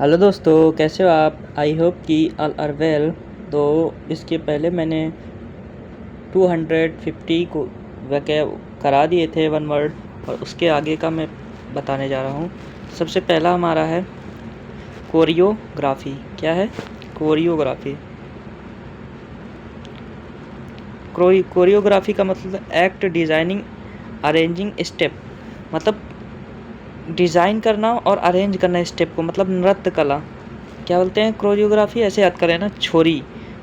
Hello दोस्तों, कैसे हो आप? आई होप कि ऑल आर वेल। तो इसके पहले मैंने 250 को वैके करा दिए थे वन वर्ड, और उसके आगे का मैं बताने जा रहा हूँ। सबसे पहला हमारा है कोरियोग्राफी। क्या है कोरियोग्राफी? कोरियोग्राफी का मतलब एक्ट, डिज़ाइनिंग, अरेंजिंग स्टेप। मतलब डिज़ाइन करना और अरेंज करना स्टेप को, मतलब नृत्य कला। क्या बोलते हैं कोरियोग्राफी? ऐसे याद करें ना,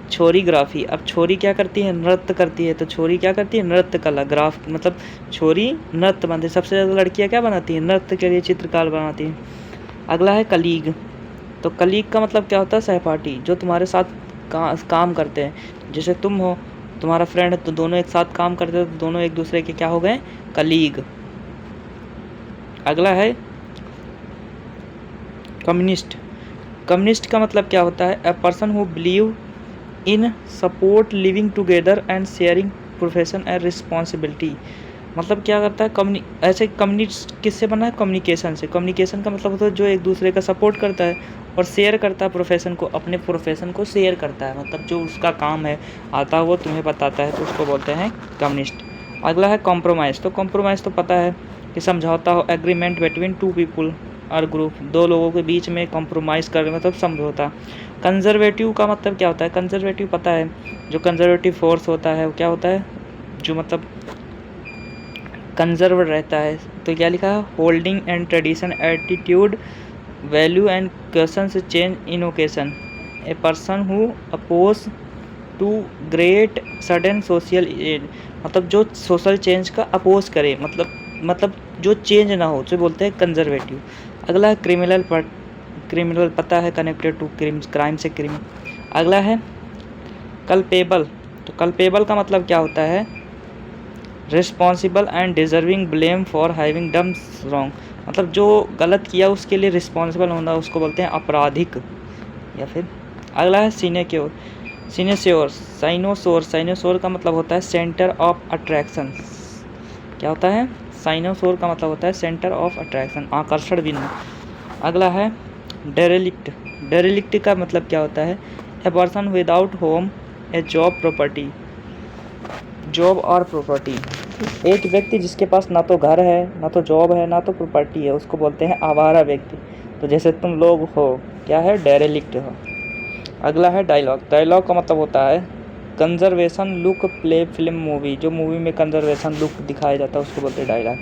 छोरीग्राफी। अब छोरी क्या करती है? नृत्य करती है। तो छोरी क्या करती है? नृत्य कला। ग्राफ मतलब छोरी नृत्य बनाती है। सबसे ज़्यादा लड़कियां क्या बनाती हैं? नृत्य के लिए चित्रकार बनाती हैं। अगला है कलीग। तो कलीग का मतलब क्या होता है? सहपाठी, जो तुम्हारे साथ काम करते हैं। जैसे तुम हो, तुम्हारा फ्रेंड है, तो दोनों एक साथ काम करते हो, तो दोनों एक दूसरे के क्या हो गए? कलीग। अगला है कम्युनिस्ट। कम्युनिस्ट का मतलब क्या होता है? A person who believe in support living together and sharing profession and responsibility. मतलब क्या करता है ऐसे कम्युनिस्ट किससे बना है? कम्युनिकेशन से। कम्युनिकेशन का मतलब होता है जो एक दूसरे का सपोर्ट करता है और शेयर करता है प्रोफेशन को, अपने प्रोफेशन को शेयर करता है। मतलब जो उसका काम है आता है वो तुम्हें बताता है, तो उसको बोलते हैं कम्युनिस्ट। अगला है कॉम्प्रोमाइज़। तो कॉम्प्रोमाइज़ तो पता है कि समझौता हो, एग्रीमेंट बिटवीन टू पीपल और ग्रुप, दो लोगों के बीच में कॉम्प्रोमाइज़ कर, मतलब समझौता। कंजर्वेटिव का मतलब क्या होता है? कंजर्वेटिव पता है, जो कंजर्वेटिव फोर्स होता है वो क्या होता है? जो मतलब कंजर्व रहता है। तो क्या लिखा है? Holding and tradition, attitude, value and question change in occasion. A person who oppose to great sudden social ad. मतलब जो सोशल चेंज का अपोज करे, मतलब जो चेंज ना हो, जो बोलते हैं कंजर्वेटिव। अगला है क्रिमिनल। क्रिमिनल पता है, कनेक्टेड टू क्राइम से क्रिमिनल। अगला है कल्पेबल। तो कल्पेबल का मतलब क्या होता है? Responsible and deserving blame for having done wrong. मतलब जो गलत किया उसके लिए रिस्पॉन्सिबल होना, उसको बोलते हैं आपराधिक। या फिर अगला है सीनेक्योर। सीनेश्योर। साइनोसोर। साइनोसोर का मतलब होता है सेंटर ऑफ अट्रैक्शन। क्या होता है? साइनोसोर का मतलब होता है सेंटर ऑफ अट्रैक्शन, आकर्षण बिंदु। अगला है डेरेलिक्ट। डेरेलिक्ट का मतलब क्या होता है? A person without home, A job, property. Job और प्रॉपर्टी। एक व्यक्ति जिसके पास ना तो घर है, ना तो जॉब है, ना तो प्रॉपर्टी है, उसको बोलते हैं आवारा व्यक्ति। तो जैसे तुम लोग हो, क्या है? डेरेलिक्ट हो। अगला है डायलॉग। डायलॉग का मतलब होता है conservation look play film movie. जो मूवी में कंजर्वेशन लुक दिखाया जाता है उसको बोलते हैं डायलॉग।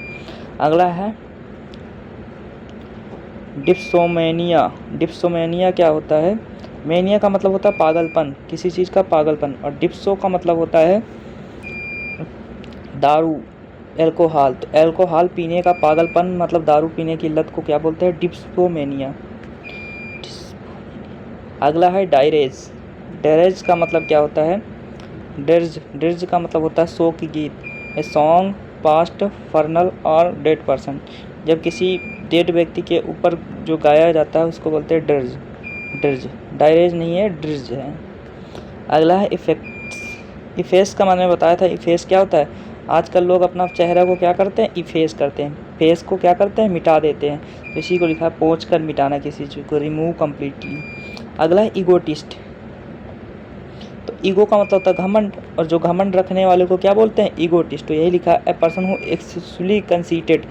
अगला है डिप्सोमेनिया। डिप्सोमेनिया क्या होता है? मेनिया का मतलब होता है पागलपन, किसी चीज़ का पागलपन। और डिप्सो का मतलब होता है दारू, एल्कोहल। तो एल्कोहल पीने का पागलपन, मतलब दारू पीने की लत को क्या बोलते हैं? डिप्सोमेनिया। अगला है डायरेज। डायरेज का मतलब क्या होता है? डिर्ज। डिर्ज का मतलब होता है शोक गीत। ए सॉन्ग पास्ट फर्नल और डेड पर्सन। जब किसी डेड व्यक्ति के ऊपर जो गाया जाता है उसको बोलते हैं डिर्ज। डिर्ज। डायरेज नहीं है, डिर्ज है। अगला है इफेक्ट्स। इफेस का मैंने बताया था। इफेस क्या होता है? आजकल लोग अपना चेहरा को क्या करते हैं? इफेस करते हैं। फेस को क्या करते हैं? मिटा देते हैं। तो इसी को लिखा है पोंछ कर मिटाना, किसी चीज़ को रिमूव कम्प्लीटली। अगला है ईगोटिस्ट। तो ईगो का मतलब होता है घमंड, और जो घमंड रखने वाले को क्या बोलते हैं? ईगोटिस्ट। तो यही लिखा है a person who excessively conceited,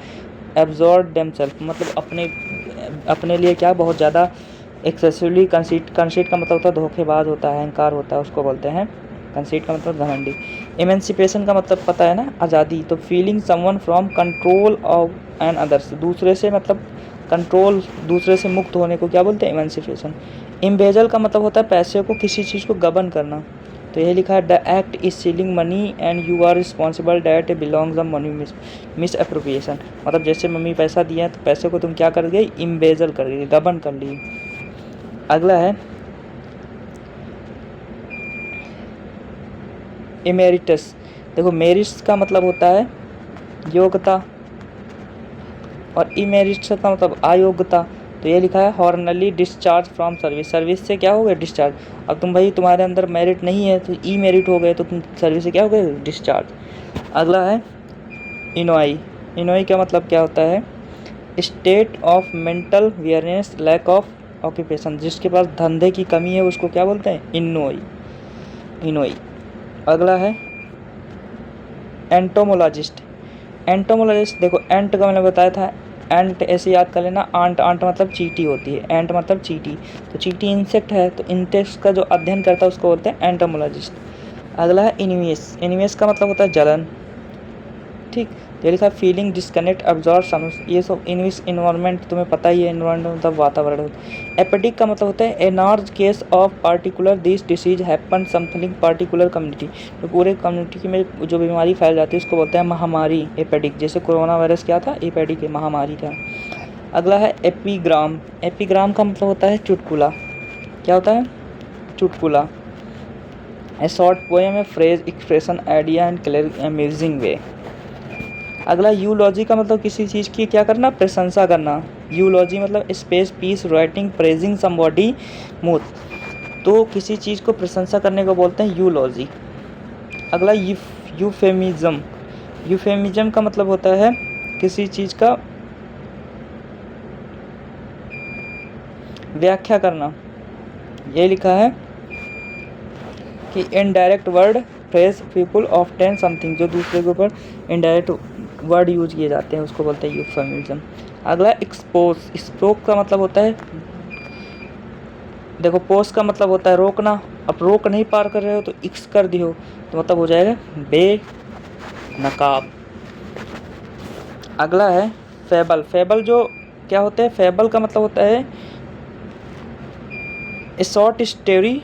absorb themselves. मतलब अपने लिए क्या, बहुत ज़्यादा एक्सेसिवली कंसीट। कंसीट का मतलब होता है धोखेबाज होता है, अहंकार होता है, उसको बोलते हैं कंसीट। का मतलब घमंडी। इमेंसिपेशन का मतलब पता है ना? आज़ादी। तो feeling someone from control of an others. दूसरे से मतलब कंट्रोल, दूसरे से मुक्त होने को क्या बोलते हैं? इमेंसिपेशन। इम्बेजल का मतलब होता है पैसे को, किसी चीज़ को गबन करना। तो यही लिखा है the act is sealing money and you are responsible that belongs the money misappropriation. मतलब जैसे मम्मी पैसा दिया है तो पैसे को तुम क्या कर गए? इम्बेजल कर गए, गबन कर लिए। अगला है इमेरिटस। देखो मेरिट्स का मतलब होता है योग्यता, और इमेरिट्स का मतलब अयोग्यता। तो ये लिखा है Hörnli discharge from service. Service से क्या हो गए? डिस्चार्ज। अब तुम भाई तुम्हारे अंदर मेरिट नहीं है तो ई मेरिट हो गए, तो तुम सर्विस से क्या हो गए? डिस्चार्ज। अगला है इनोई। इनोई का मतलब क्या होता है? State of mental weariness, lack of occupation, जिसके पास धंधे की कमी है उसको क्या बोलते हैं, इनोई, इनोई। अगला है एंटोमोलॉजिस्ट। एंटोमोलॉजिस्ट देखो, एंट का मैंने बताया था, एंट ऐसे याद कर लेना, आंट, आंट मतलब चींटी होती है, एंट मतलब चींटी, तो चींटी इंसेक्ट है, तो इंसेक्ट्स का जो अध्ययन करता है उसको बोलते हैं एंटोमोलॉजिस्ट। अगला है इन्वियस। इन्वियस का मतलब होता है जलन, ठीक। ये लिखा फीलिंग डिस्कनेक्ट अब्जॉर्ब सम, ये सब इन्विस इन्वायरमेंट तुम्हें पता ही है, इन्वायरमेंट मतलब वातावरण होता है। एपेटिक का मतलब होता है a large case of particular this disease happen something particular community, तो पूरे कम्युनिटी में जो बीमारी फैल जाती है उसको बोलते हैं महामारी, एपेटिक। जैसे कोरोना वायरस क्या था, एपेटिक है, महामारी था। अगला है एपीग्राम। एपीग्राम का मतलब होता है चुटकुला, क्या होता है, चुटकुला। ए short poem, A phrase, expression, idea and clear amazing वे। अगला यूलॉजी का मतलब किसी चीज़ की क्या करना, प्रशंसा करना। यूलॉजी मतलब space, piece, writing, praising somebody, मूथ, तो किसी चीज़ को प्रशंसा करने को बोलते हैं यूलॉजी। अगला यूफेमिज्म। यूफेमिज्म का मतलब होता है किसी चीज़ का व्याख्या करना। ये लिखा है कि indirect word phrase people of ten something, जो दूसरे के ऊपर इनडायरेक्ट वर्ड यूज किए जाते हैं उसको बोलते हैं यूफेमिज्म। अगला एक्सपोज। एक्सपोज का मतलब होता है, देखो पोज का मतलब होता है रोकना, अब रोक नहीं पार कर रहे हो तो एक्स कर दियो तो मतलब हो जाएगा बेनकाब। अगला है फेबल। फेबल जो क्या होते हैं, फेबल का मतलब होता है short story,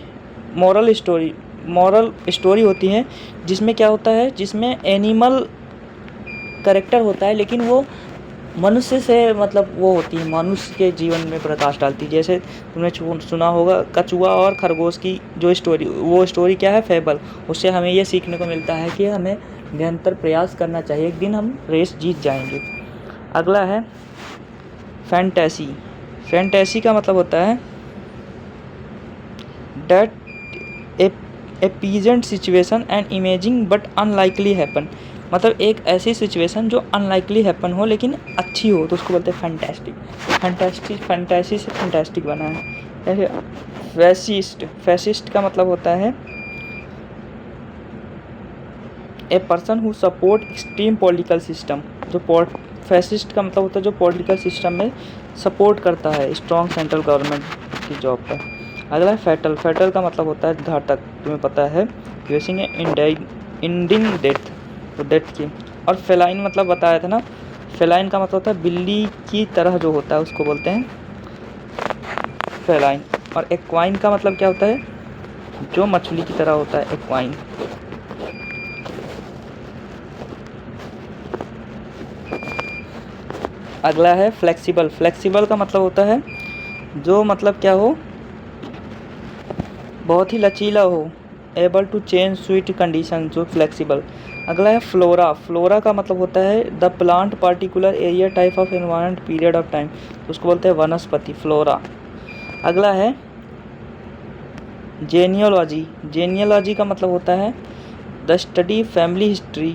moral story. Moral story होती है जिसमें क्या होता है, जिसमें एनिमल कैरेक्टर होता है लेकिन वो मनुष्य से मतलब वो होती है, मनुष्य के जीवन में प्रकाश डालती है। जैसे तुमने सुना होगा कछुआ और खरगोश की जो स्टोरी, वो स्टोरी क्या है, फेबल। उससे हमें ये सीखने को मिलता है कि हमें निरंतर प्रयास करना चाहिए, एक दिन हम रेस जीत जाएंगे। अगला है फैंटेसी। फैंटेसी का मतलब होता है that a pleasant situation and imaging but unlikely happen, मतलब एक ऐसी सिचुएशन जो अनलाइकली हैपन हो लेकिन अच्छी हो तो उसको बोलते हैं फैंटास्टिक। फैंटास्टिक, फैंटेसी से फैंटास्टिक बना है। जैसे फैसिस्ट। फैसिस्ट का मतलब होता है a person who support extreme political system, जो फैसिस्ट का मतलब होता है जो पॉलिटिकल सिस्टम में सपोर्ट करता है स्ट्रॉन्ग सेंट्रल गवर्नमेंट की जॉब पर। अगला है फैटल। फैटल का मतलब होता है घातक, तुम्हें पता है, यूजिंग इंडिंग डेथ, तो डेथ की। और फेलाइन मतलब बताया था ना, फेलाइन का मतलब होता है बिल्ली की तरह जो होता है उसको बोलते हैं फेलाइन। और एक्वाइन का मतलब क्या होता है, जो मछली की तरह होता है, एक्वाइन। अगला है फ्लेक्सिबल। फ्लेक्सिबल का मतलब होता है जो मतलब क्या हो, बहुत ही लचीला हो, able to change suit condition, जो फ्लेक्सिबल। अगला है फ्लोरा। फ्लोरा का मतलब होता है the plant particular area type of environment period of time, उसको बोलते हैं वनस्पति, फ्लोरा। अगला है जेनियोलॉजी। जेनियोलॉजी का मतलब होता है the study family history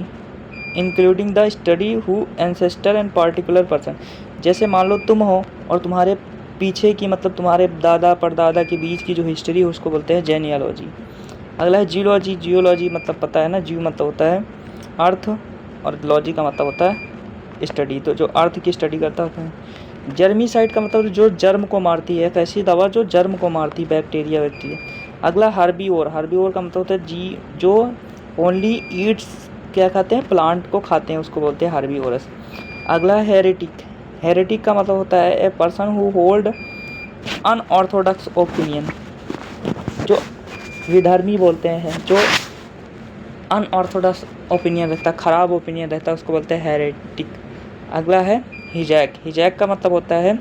including the study who ancestor and particular person, जैसे मान लो तुम हो और तुम्हारे पीछे की मतलब तुम्हारे दादा परदादा के बीच की जो हिस्ट्री है उसको बोलते हैं जेनियोलॉजी। अगला है जियोलॉजी। जियोलॉजी मतलब पता है ना, जियो मतलब होता है अर्थ और लॉजी का मतलब होता है स्टडी, तो जो अर्थ की स्टडी करता है। जर्मीसाइड का मतलब जो जर्म को मारती है, एक ऐसी दवा जो जर्म को मारती है, बैक्टीरिया बैक्टीरिया। अगला हर्बीवोर। हर्बीवोर का मतलब होता है जो ओनली ईट्स, क्या खाते हैं, प्लांट को खाते हैं, उसको बोलते हैं हर्बीवोरस। अगला हेरेटिक। हेरेटिक का मतलब होता है a person who hold unorthodox opinion, जो विधर्मी बोलते हैं, जो अनऑर्थोडॉक्स ओपिनियन रहता है, ख़राब ओपिनियन रहता है, उसको बोलते हैं हेरेटिक। अगला है हिजैक। हिजैक का मतलब होता है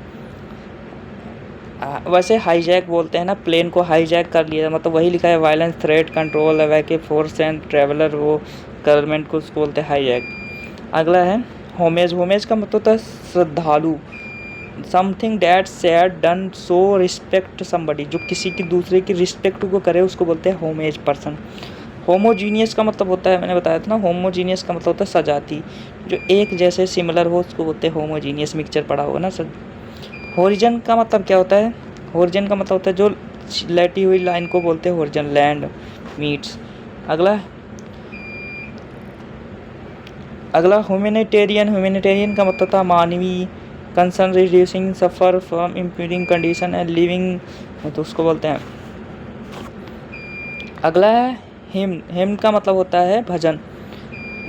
वैसे हाईजैक बोलते हैं ना, प्लेन को हाईजैक कर लिया, मतलब वही लिखा है violence, threat, control, awake force and traveller, वो गवर्नमेंट को उसको बोलते हैं हाईजैक। अगला है होमेज। होमेज का मतलब होता है श्रद्धालु, something that sad done so respect somebody, जो किसी की दूसरे की रिस्पेक्ट को करे उसको बोलते हैं होमेज पर्सन। होमोजीनियस का मतलब होता है, मैंने बताया था ना, होमोजीनियस का मतलब होता है सजाती, जो एक जैसे सिमिलर हो उसको बोलते हैं होमोजीनियस, मिक्सचर पड़ा होगा ना सर। होरिजन का मतलब क्या होता है, होरिजन का मतलब होता है जो लेटी हुई लाइन को बोलते हैं होरिजन, लैंड मीट्स। अगला ह्यूमैनिटेरियन का मतलब था मानवीय, concern reducing suffer from impeding condition and living, तो उसको बोलते हैं। अगला है हिम्न का मतलब होता है भजन,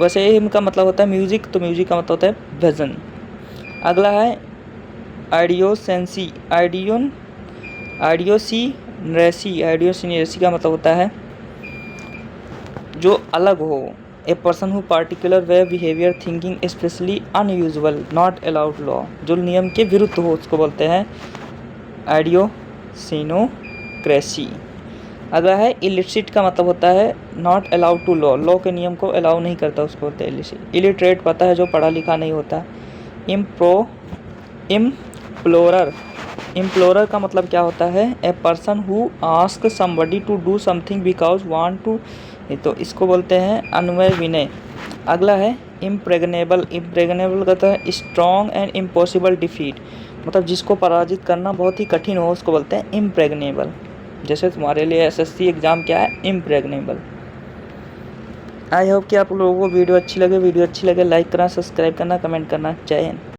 वैसे हिम्न का मतलब होता है म्यूजिक, तो म्यूजिक का मतलब होता है भजन। अगला है आइडियोसिनेसी का मतलब होता है जो अलग हो, ए person who particular way behaviour thinking specially unusual not allowed law, जो नियम के विरुद्ध हो उसको बोलते हैं आइडियोसिनोक्रेसी। अगला है इलिसिट का मतलब होता है not allowed to law, law के नियम को अलाउ नहीं करता उसको बोलते हैं इलिसिट। इलिटरेट पता है जो पढ़ा लिखा नहीं होता। इम्प्लोरर का मतलब क्या होता है, a person who ask somebody to do something because want to, तो इसको बोलते हैं अन्वय विनय। अगला है इम्प्रेग्नेबल कहता है स्ट्रॉन्ग एंड इम्पॉसिबल डिफीट, मतलब जिसको पराजित करना बहुत ही कठिन हो उसको बोलते हैं इम्प्रेग्नेबल। जैसे तुम्हारे लिए एसएससी एग्ज़ाम क्या है, इम्प्रेग्नेबल। आई होप कि आप लोगों को वीडियो अच्छी लगे लाइक करना, सब्सक्राइब करना, कमेंट करना। जय हिंद।